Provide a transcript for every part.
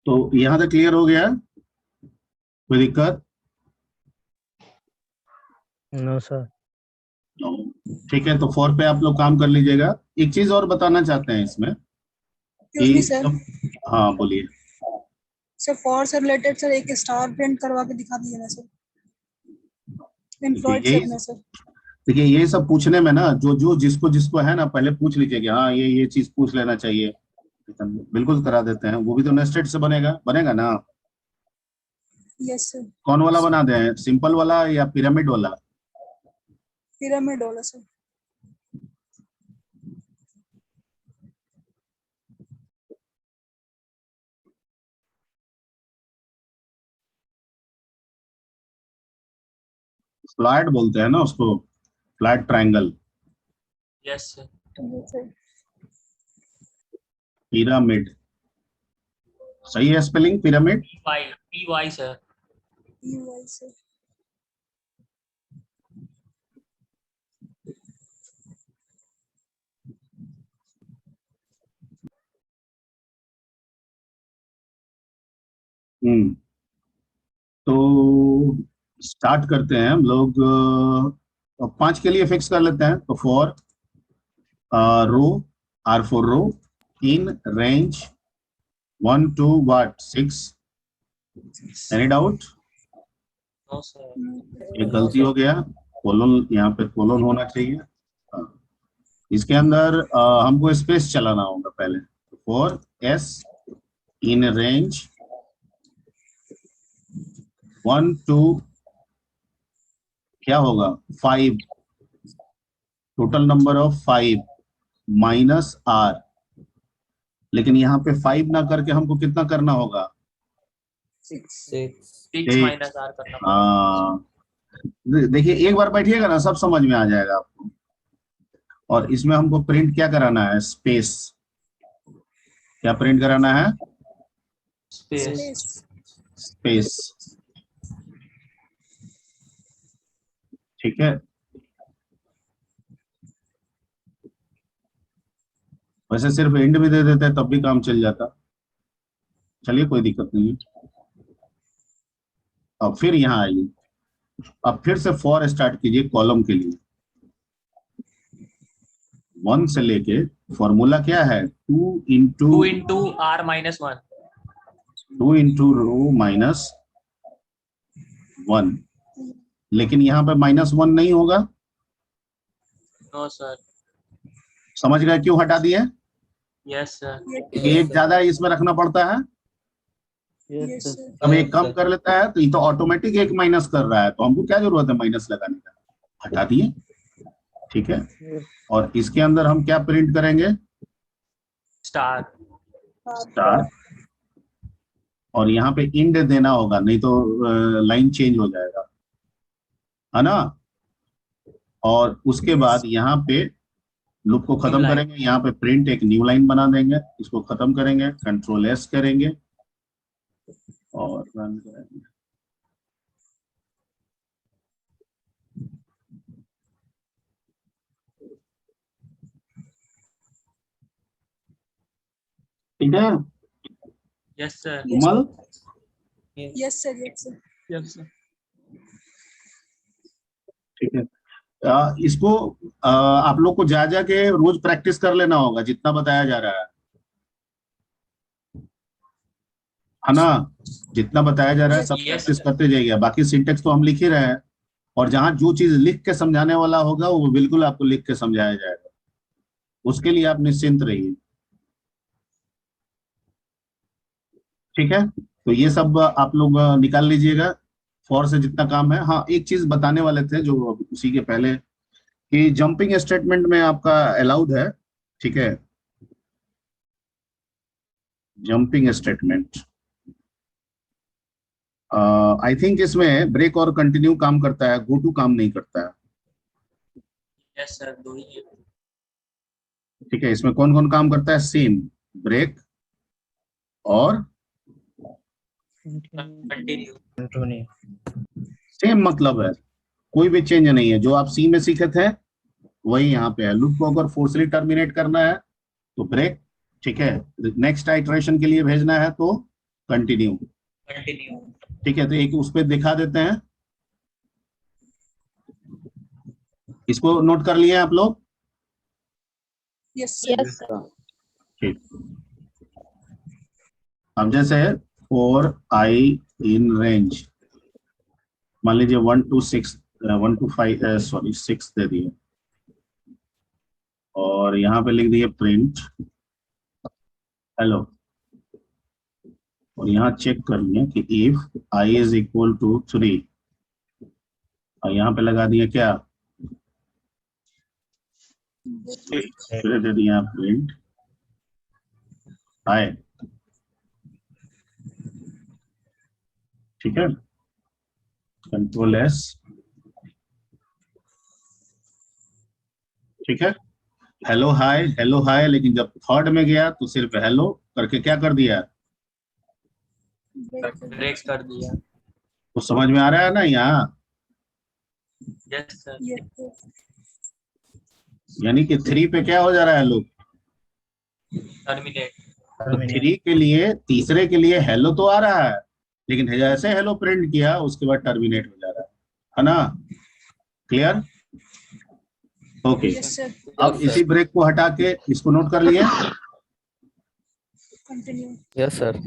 तो यहाँ तक क्लियर हो गया, कोई दिक्कत? No sir. ठीक है, तो 4 पे आप लोग काम कर लीजिएगा। एक चीज और बताना चाहते हैं इसमें एक्सक्यूज मी कि सर। हाँ बोलिए। सर फॉर से रिलेटेड सर एक स्टार प्रिंट करवा के दिखा दीजिए ना सर, एम्प्लॉयड यही, सेल में सर। देखिए ये सब पूछने में ना, जो जो जिसको जिसको है ना, पहले पूछ लीजिए कि हाँ ये चीज पूछ लेना चाहिए, बिल्कुल करा देते हैं। वो भी तो नेस्टेड से बनेगा ना। Yes sir. कौन वाला बना दें, सिंपल वाला या पिरामिड वाला? पिरामिड वाला सर। फ्लैट बोलते हैं ना उसको, flat triangle. Yes sir. Pyramid सही है spelling, pyramid. PY sir. PY sir. तो स्टार्ट करते हैं हम लोग। 5 के लिए फिक्स कर लेते हैं। तो for row, R for row, in range 1 to what 6। Any doubt? No sir. एक गलती हो गया, कोलन, यहाँ पे कोलन होना चाहिए। हाँ। इसके अंदर हमको स्पेस चलाना होगा पहले। For S in range 1 to क्या होगा 5, total number of 5 minus R। लेकिन यहाँ पे 5 ना करके हमको कितना करना होगा? 6 माइनस R करना पड़ेगा। हाँ, देखिए एक बार बैठिएगा ना, सब समझ में आ जाएगा आपको। और इसमें हमको प्रिंट क्या कराना है? स्पेस। क्या प्रिंट कराना है? स्पेस। स्पेस। ठीक है, वैसे सिर्फ एंड भी दे देते तब भी काम चल जाता। चलिए कोई दिक्कत नहीं है। अब फिर यहाँ आइए, अब फिर से फॉर स्टार्ट कीजिए कॉलम के लिए। 1 से लेके फॉर्मूला क्या है? 2 into R minus 1। 2 into row minus 1। लेकिन यहाँ पे -1 नहीं होगा। No sir. समझ गए क्यों हटा दिए? Yes sir. एक ज्यादा इसमें रखना पड़ता है, यस सर। अब एक कम कर लेता है तो ये तो ऑटोमेटिक एक माइनस कर रहा है, तो हमको क्या जरूरत है माइनस लगाने का? हटा दिए। ठीक है, और इसके अंदर हम क्या प्रिंट करेंगे? स्टार। स्टार। और यहाँ पे इंड देना होगा, नहीं तो लाइन चेंज हो जाएगा, है ना। और उसके बाद यहाँ पे लूप को खत्म करेंगे, यहाँ पे प्रिंट एक न्यू लाइन बना देंगे, इसको खत्म करेंगे, Ctrl+S करेंगे और रन करेंगे। ठीक है yes sir. Komal? Yes sir. Yes sir. Yes sir. ठीक है, इसको आप लोग को जा के रोज प्रैक्टिस कर लेना होगा जितना बताया जा रहा है ना। जितना बताया जा रहा है सब Yes, प्रैक्टिस sir. करते जाइए। बाकी सिंटेक्स तो हम लिख ही रहे हैं, और जहां जो चीज लिख के समझाने वाला होगा वो बिल्कुल आपको लिख के समझाया जाएगा, उसके लिए आप निश्चिंत रहिए। ठीक है, तो ये सब आप लोग निकाल लीजिएगा फॉर से जितना काम है। हाँ, एक चीज बताने वाले थे जो उसी के पहले, कि जंपिंग स्टेटमेंट में आपका अलाउड है। ठीक है, जंपिंग स्टेटमेंट आई थिंक इसमें ब्रेक और कंटिन्यू काम करता है, गो टू काम नहीं करता है। यस सर, दो ही है। ठीक है, इसमें कौन कौन काम करता है? सेम, ब्रेक और कंटिन्यू। सेम मतलब है, कोई भी चेंज नहीं है। जो आप सी में सीखे थे वही यहाँ पे है। लूप को अगर फोर्सली टर्मिनेट करना है तो ब्रेक, ठीक है, नेक्स्ट आइटरेशन के लिए भेजना है तो कंटिन्यू। कंटिन्यू। ठीक है, तो एक उस पर दिखा देते हैं, इसको नोट कर लिए आप लोग? Yes sir. ठीक, अब जैसे 4i इन रेंज, मान लीजिए 1 to 6, 1 to 5, सॉरी 6 दे दिए, और यहाँ पे लिख दिए प्रिंट हेलो, और यहाँ चेक कर लिए कि if i is equal to 3, और यहाँ पे लगा दिए क्या, फिर दे दिया प्रिंट हाय। ठीक है, कंट्रोल एस। ठीक है, हेलो हाय, लेकिन जब थर्ड में गया तो सिर्फ हेलो करके क्या कर दिया, ब्रेक कर दिया। तो समझ में आ रहा है ना यहाँ? Yes sir. यानी कि 3 पे क्या हो जा रहा है हेलो, टर्मिनेट। तो 3 के लिए, तीसरे के लिए हेलो तो आ रहा है, लेकिन जैसे हेलो प्रिंट किया उसके बाद टर्मिनेट हो जा रहा है ना? क्लियर? Okay, yes sir. अब इसी ब्रेक को हटा के इसको नोट कर लिए। कंटिन्यू। Yes sir.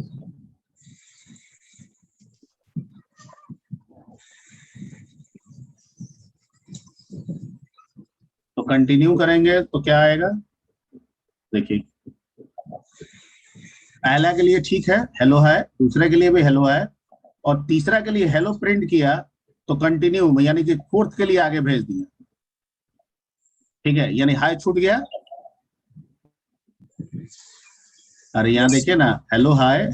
तो कंटिन्यू करेंगे तो क्या आएगा, देखिए पहला के लिए ठीक है हेलो है, दूसरे के लिए भी हेलो है, और तीसरा के लिए हेलो प्रिंट किया तो कंटिन्यू, यानी कि फोर्थ के लिए आगे भेज दिया। ठीक है, यानी हाई छूट गया। अरे यहाँ देखिए ना, हेलो हाय,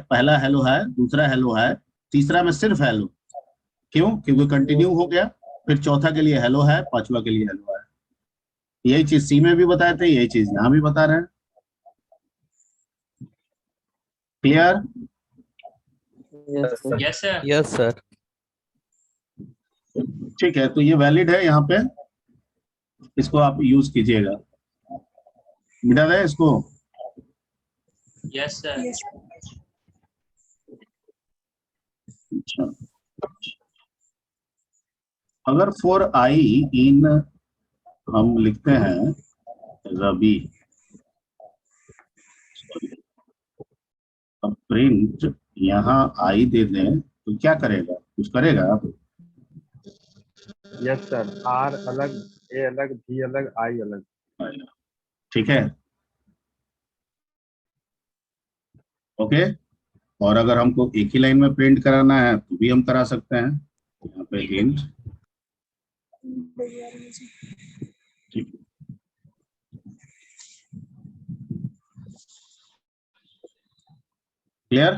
पहला हेलो है, दूसरा हेलो है, तीसरा में सिर्फ हेलो, क्यों? क्योंकि कंटिन्यू हो गया। फिर चौथा के लिए हेलो है, पांचवा के लिए हेलो है। यही चीज सी में भी बताए थे, यही चीज यहाँ भी बता रहे हैं। Clear? Yes sir. Yes sir. ठीक है, तो ये वैलिड है यहाँ पे, इसको आप यूज कीजिएगा। मिटा है इसको। Yes sir. अच्छा, अगर 4i इन हम लिखते हैं रवि, अब प्रिंट यहाँ आई दे दें तो क्या करेगा, कुछ करेगा आप? यस सर, आर अलग, ए अलग, भी अलग, आई अलग। ठीक है, ओके। और अगर हमको एक ही लाइन में प्रिंट कराना है तो भी हम करा सकते हैं, यहाँ पे हिंट। ठीक, क्लियर?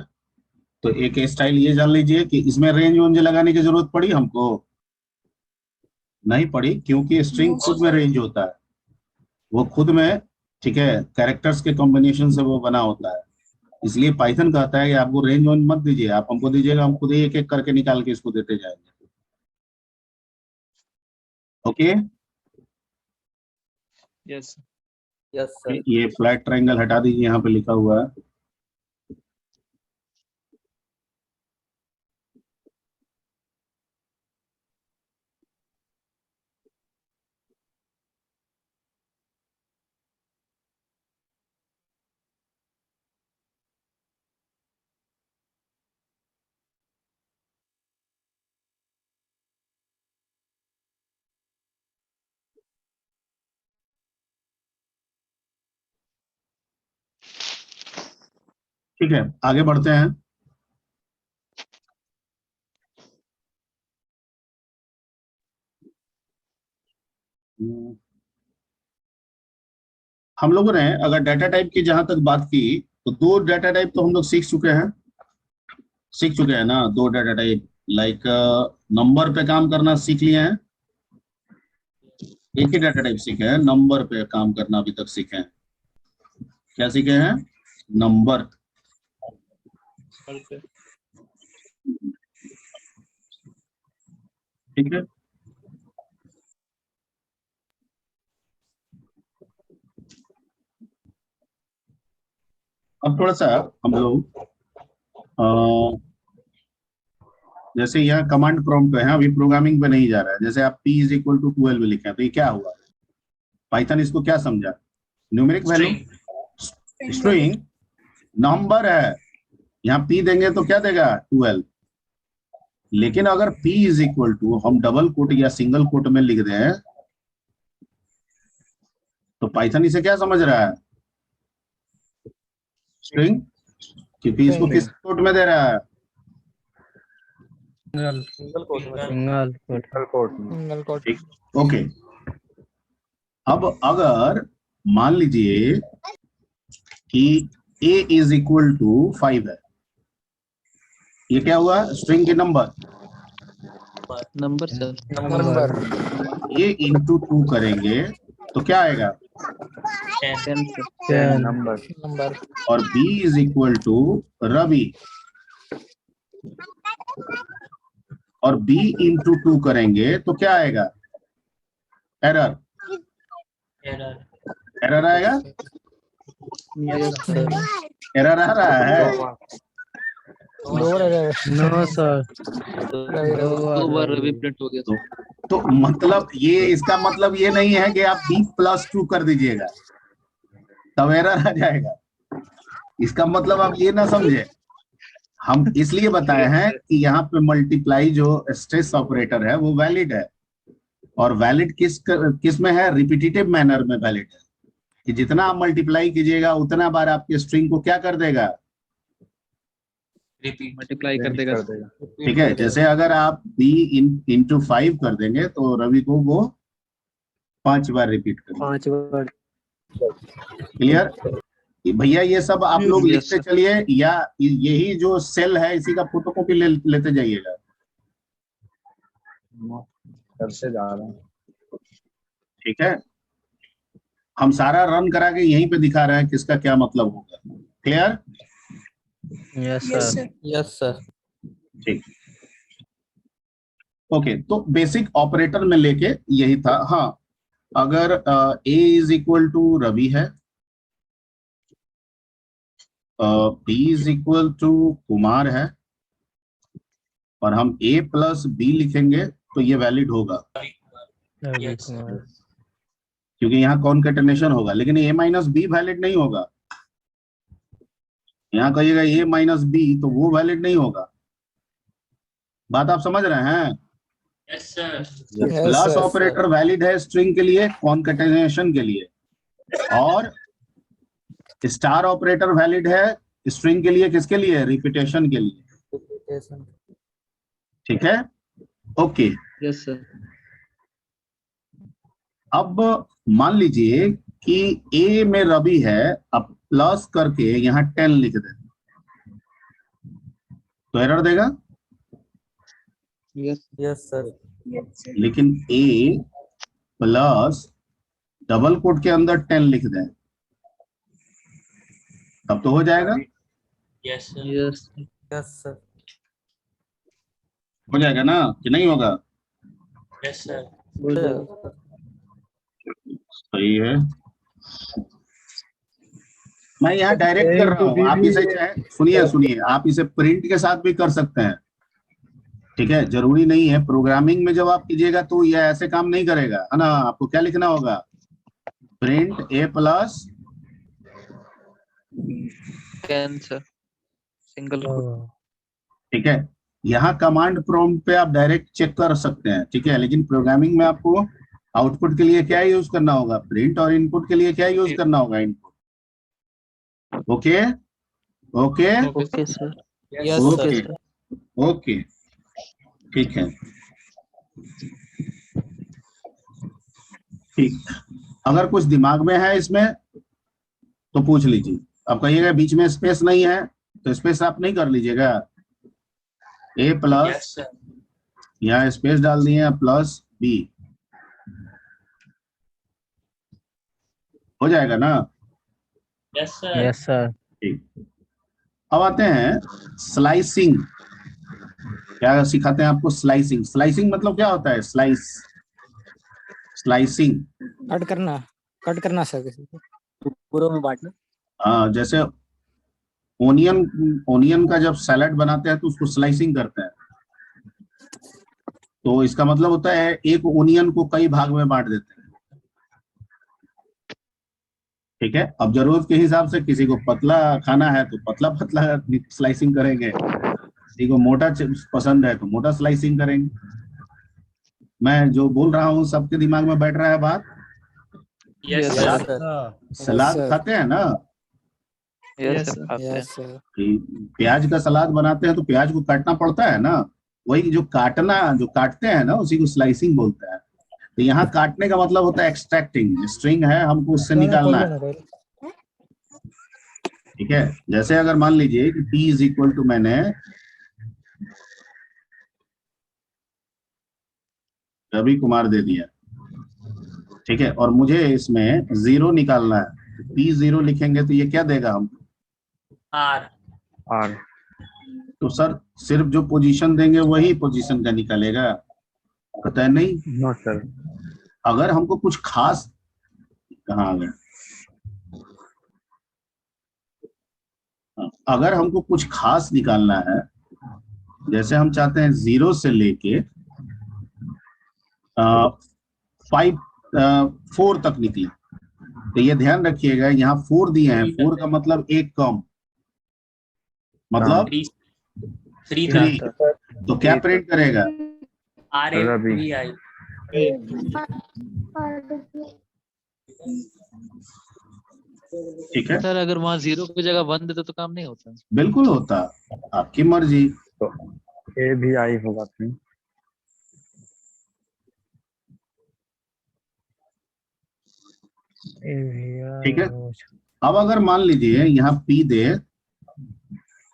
तो एक स्टाइल ये जान लीजिए कि इसमें रेंज वेंज लगाने की जरूरत पड़ी हमको? नहीं पड़ी, क्योंकि स्ट्रिंग खुद में रेंज होता है, वो खुद में, ठीक है, कैरेक्टर्स के कॉम्बिनेशन से वो बना होता है। इसलिए पाइथन कहता है कि आपको रेंज वेंज मत दीजिए, आप हमको दीजिएगा, हम खुद ही एक एक करके निकाल के इसको देते जाएंगे। Okay, yes yes sir. ये फ्लैट ट्रायंगल हटा दीजिए, यहाँ पे लिखा हुआ है। ठीक है, आगे बढ़ते हैं। हम लोगों ने अगर डाटा टाइप की जहां तक बात की, तो दो डाटा टाइप तो हम लोग सीख चुके हैं ना, दो डाटा टाइप, लाइक नंबर पे काम करना सीख लिए हैं। एक ही डाटा टाइप सीखे हैं, नंबर पे काम करना अभी तक सीखे हैं। क्या सीखे हैं? नंबर। ठीक है, अब थोड़ा सा हम लोग जैसे यह कमांड प्रॉम्प्ट है, अभी प्रोग्रामिंग पे नहीं जा रहा है। जैसे आप p इज इक्वल टू 12 लिखे हैं, तो ये क्या हुआ? पाइथन इसको क्या समझा? न्यूमेरिक वैल्यू, स्ट्रिंग, नंबर है। यहाँ p देंगे तो क्या देगा? 12। लेकिन अगर p इज इक्वल टू हम डबल कोट या सिंगल कोट में लिख दें, तो पाइथन इसे क्या समझ रहा है? स्ट्रिंग। क्योंकि इसको किस कोट में दे रहा है? सिंगल कोट में, सिंगल सिंगल कोट में। Single quote. ठीक, ओके। अब अगर मान लीजिए कि a इज इक्वल टू 5 है, ये क्या हुआ? स्ट्रिंग के number sir. Number a into 2 करेंगे तो क्या आएगा? 10 नंबर। नंबर और b is equal to Ravi, और b इंटू 2 करेंगे तो क्या आएगा? एरर। एरर आएगा? एरर आ रहा है? नो सर, दो बार रवि प्रिंट हो गया। तो मतलब ये, इसका मतलब ये नहीं है कि आप b+2 कर दीजिएगा तब एरर आ जाएगा। इसका मतलब आप ये ना समझे। हम इसलिए बताए हैं कि यहाँ पे मल्टीप्लाई जो स्ट्रेस ऑपरेटर है वो वैलिड है, और वैलिड किस में है? रिपीटेटिव मैनर में वैलिड है, कि जितना आप मल्टीप्लाई कीजिएगा उतना बार आपके स्ट्रिंग को क्या कर देगा? रिपीट मल्टीप्लाई कर देगा। ठीक है। जैसे अगर आप b इंटू 5 कर देंगे तो रवि को वो 5 बार रिपीट करेंगे। 5 बार। क्लियर? भैया ये सब आप लोग Yes, लिखते sir. चलिए, या यही जो सेल है इसी का फोटोकॉपी लेते जाइएगा। करते जा रहे हैं। ठीक है, हम सारा रन करा के यहीं पे दिखा रहे हैं किसका क्या मतलब होगा। Clear? Yes yes sir. Sir. Yes sir. ठीक, ओके। तो बेसिक ऑपरेटर में लेके यही था। हाँ, अगर a is equal to Ravi है, b is equal to Kumar है, और हम a प्लस b लिखेंगे तो ये वैलिड होगा, Yes. क्योंकि यहाँ कॉन्केटेनेशन होगा। लेकिन a माइनस बी वैलिड नहीं होगा। यहाँ कहिएगा a माइनस बी तो वो वैलिड नहीं होगा। बात आप समझ रहे हैं? Yes sir. Plus operator valid है स्ट्रिंग के लिए, कॉन्केटेनेशन के लिए, और स्टार ऑपरेटर वैलिड है स्ट्रिंग के लिए, किसके लिए? रिपीटेशन के लिए। ठीक है, ओके। Yes sir. अब मान लीजिए कि a में रवि है, अब प्लस करके यहाँ 10 लिख दे तो एरर देगा। Yes sir. लेकिन a प्लस डबल कोट के अंदर 10 लिख दें तब तो हो जाएगा। Yes sir. Yes sir. हो जाएगा ना, कि नहीं होगा? Yes sir. सही है। मैं यहाँ डायरेक्ट कर रहा हूँ, आप इसे चाहे सुनिए, आप इसे प्रिंट के साथ भी कर सकते हैं। ठीक है, जरूरी नहीं है। प्रोग्रामिंग में जब आप कीजिएगा तो ये ऐसे काम नहीं करेगा, है ना? आपको क्या लिखना होगा? Print a plus cancer single. ठीक है, यहाँ कमांड प्रॉम्प्ट पे आप डायरेक्ट चेक कर सकते हैं। ठीक है, लेकिन प्रोग्रामिंग में आपको आउटपुट के लिए क्या यूज करना होगा? प्रिंट, और इनपुट के लिए क्या यूज करना होगा? Input. Okay okay okay sir. Okay okay, ठीक है। ठीक, अगर कुछ दिमाग में है इसमें तो पूछ लीजिए। आप कहिएगा बीच में स्पेस नहीं है तो स्पेस आप नहीं कर लीजिएगा। a प्लस, यहाँ स्पेस डाल दिए, प्लस b, हो जाएगा ना? Yes sir. Yes sir. ठीक, अब आते हैं स्लाइसिंग। क्या सिखाते हैं आपको? स्लाइसिंग। स्लाइसिंग मतलब क्या होता है? स्लाइसिंग कट करना सर, किसी को पूरा में बांटना। हाँ, जैसे ओनियन का जब सैलड बनाते हैं तो उसको स्लाइसिंग करते हैं, तो इसका मतलब होता है एक ओनियन को कई भाग में बांट देते हैं। ठीक है, अब जरूरत के हिसाब से किसी को पतला खाना है तो पतला पतला स्लाइसिंग करेंगे, किसी को मोटा पसंद है तो मोटा स्लाइसिंग करेंगे। मैं जो बोल रहा हूँ सबके दिमाग में बैठ रहा है बात? यस सलाद सर। सलाद खाते हैं ना, यस सर खाते हैं। Yes sir. कि प्याज का सलाद बनाते हैं तो प्याज को काटना पड़ता है ना, वही जो काटते हैं ना उसी को स्लाइसिंग बोलते हैं। तो यहाँ काटने का मतलब होता है एक्सट्रैक्टिंग, स्ट्रिंग है हमको उससे निकालना है। ठीक है, जैसे अगर मान लीजिए कि P इज इक्वल टू मैंने रवि कुमार दे दिया, ठीक है, और मुझे इसमें 0 निकालना है, P0 लिखेंगे तो ये क्या देगा हम? आर। तो सर सिर्फ जो पोजीशन देंगे वही पोजीशन का निकालेगा? पता है नहीं। No sir. अगर हमको कुछ खास, कहाँ आ गया, अगर हमको कुछ खास निकालना है, जैसे हम चाहते हैं 0 से लेके 5 4 तक निकले, तो ये ध्यान रखिएगा यहाँ 4 दिए हैं, 4 का मतलब एक कम, मतलब 3, तो क्या प्रिंट करेगा? रवि। ठीक है, सर अगर वहाँ 0 की जगह 1 देते तो काम नहीं होता? बिल्कुल होता, आपकी मर्जी। तो ए भी आई होगा फिर। ठीक है, अब अगर मान लीजिए यहाँ P दे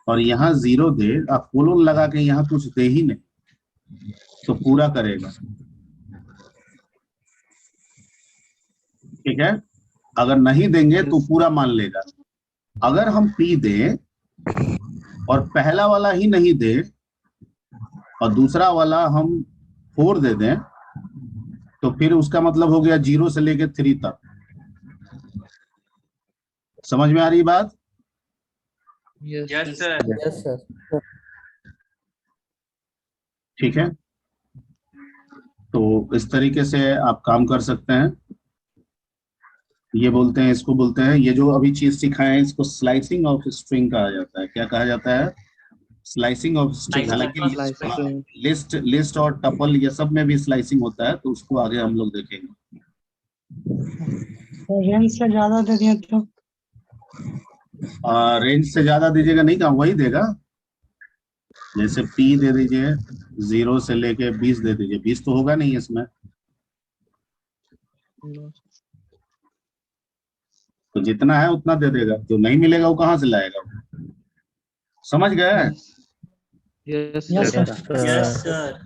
और यहाँ 0 दे, आप कोलोन लगा के यहाँ कुछ दे ही नहीं तो पूरा करेगा। ठीक है, अगर नहीं देंगे तो पूरा मान लेगा। अगर हम P दें और पहला वाला ही नहीं दे और दूसरा वाला हम 4 दे दें, तो फिर उसका मतलब हो गया 0 से लेके 3 तक। समझ में आ रही बात? Yes sir. Yes sir. ठीक है, तो इस तरीके से आप काम कर सकते हैं। ये बोलते हैं, इसको बोलते हैं, ये जो अभी चीज सिखाए हैं इसको स्लाइसिंग ऑफ स्ट्रिंग कहा जाता है। क्या कहा जाता है? Slicing of string. हालांकि लिस्ट और टपल ये सब में भी स्लाइसिंग होता है, तो उसको आगे हम लोग देखेंगे। रेंज से ज्यादा दे दिए तो रेंज से ज्यादा दीजिएगा नहीं, काम वही देगा। जैसे P दे दीजिए 0 से लेके 20 दे दीजिए, 20 तो होगा नहीं इसमें, तो जितना है उतना दे देगा, जो नहीं मिलेगा वो कहाँ से लाएगा? समझ गए? Yes yes sir. सर।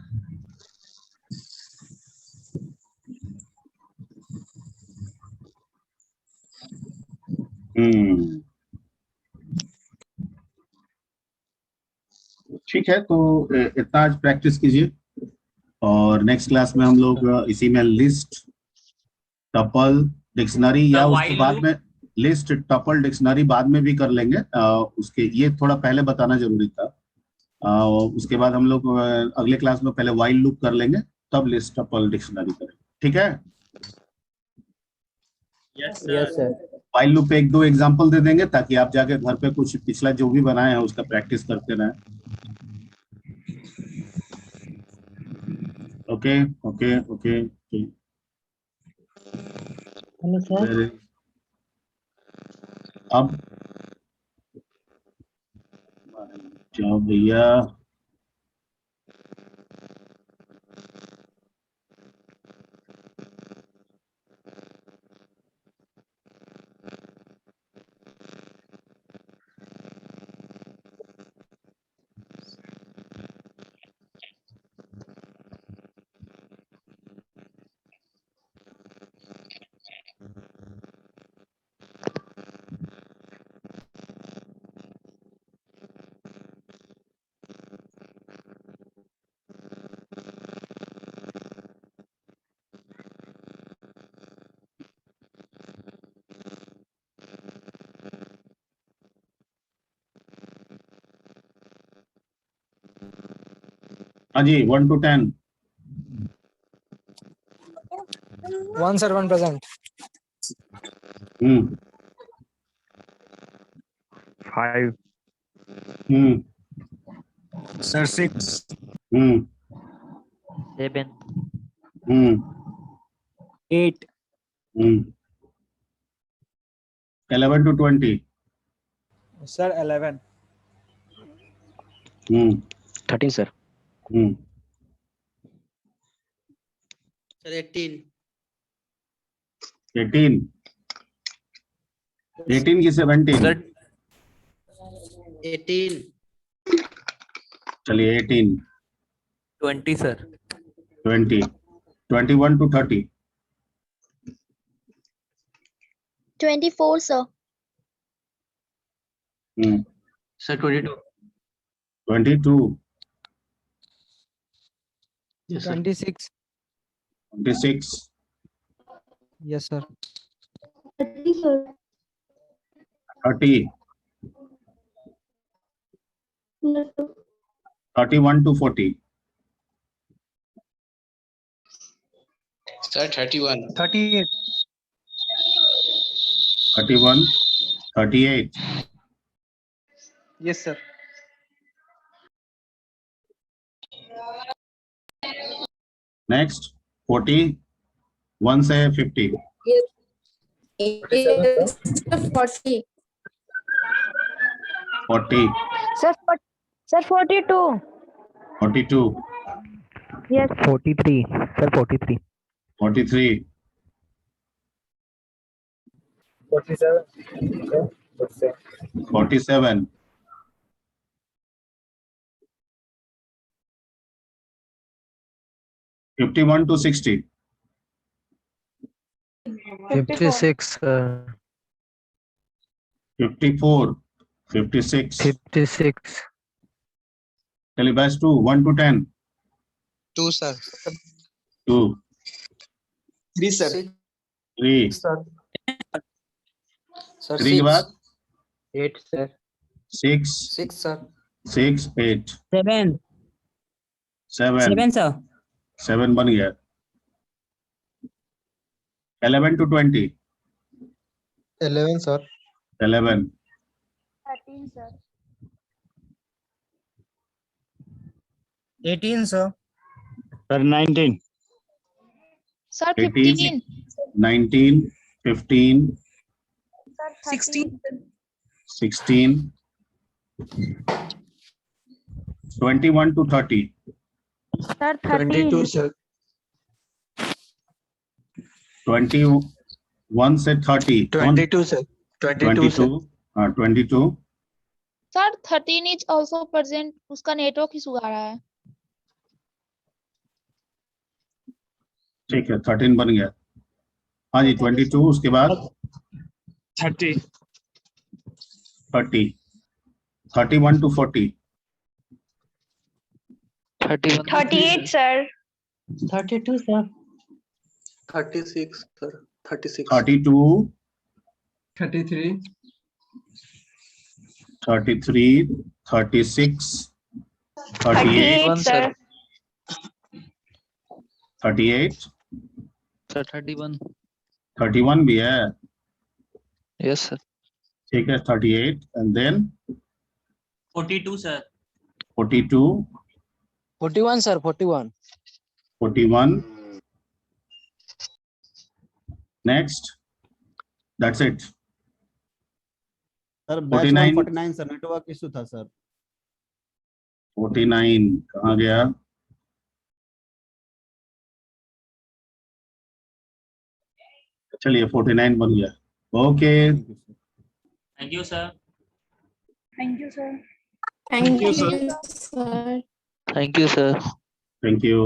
हम्म, ठीक है, तो इतना आज प्रैक्टिस कीजिए और नेक्स्ट क्लास में हम लोग इसी में लिस्ट, टपल, डिक्शनरी या उसके बाद में लिस्ट, टपल, डिक्शनरी बाद में भी कर लेंगे। उसके ये थोड़ा पहले बताना जरूरी था। उसके बाद हम लोग अगले क्लास में पहले व्हाइल लूप कर लेंगे, तब लिस्ट, टपल, डिक्शनरी करेंगे। ठीक है, यस सर। व्हाइल लूप पे 1-2 एग्जांपल दे देंगे ताकि आप जाके घर पे कुछ पिछला जो भी बनाए हैं उसका प्रैक्टिस करते रहें। Okay okay okay. Hello sir. अब जाओ भैया। हाँ जी 1 to 10. 1 sir, 1 present. 5. Sir, 6. 7. 8. 11 to 20. Sir, 11. 13 sir. Sir, 18. 18. 18 की 17. Sir, 18. चलिए 18. 20 sir. 20. 21 to 30. 24 sir. Sir, 22. 22. Yes sir. 26. 26. Yes sir. 30. 31 to 40. Sir, 31. 38. 31. 38. Yes sir. Next 40. 1 से 50. Yes, 40. 40. Sir, 42. 42. Yes. 43. Sir, 43. 43. 47. 47. 51 to 60. 56. 54. 56. 56. चलिए best 2. 1 to 10. 2, sir. 2. 3, sir. 3. Sir. 3 के बाद 8 sir. 6. 6, sir. 6. 8. 7. 7. 7 sir. 7 बन गया. 11 to 20. 11 sir. 11. 13 sir. 18 sir. Sir, 19. Sir, 18. 15. 19. 15. Sir, 16. 16. 21 to 30. Sir, 13. sir. 21 से 30. 22 sir. 22. 22. Sir, 13 is also present. उसका network issue आ रहा है. ठीक है 13 बन गया. हाँ जी 22. उसके बाद 30. 30. 31 to 40. 31. 38 sir. 32 sir. 36, sir. 36. 32. 33. 33. 36. 38. 31 sir. 38. Sir, 31. 31 भी है. Yes sir. ठीक है 38 and then 42 sir. 42. 41 sir. 41. 41. Next. That's it. Sir batch 49. 49 sir network issue था सर. 49 कहाँ गया? चलिए 49 बन गया. Okay Thank you sir. Thank you, sir. Thank you, sir. Thank you sir. Thank you.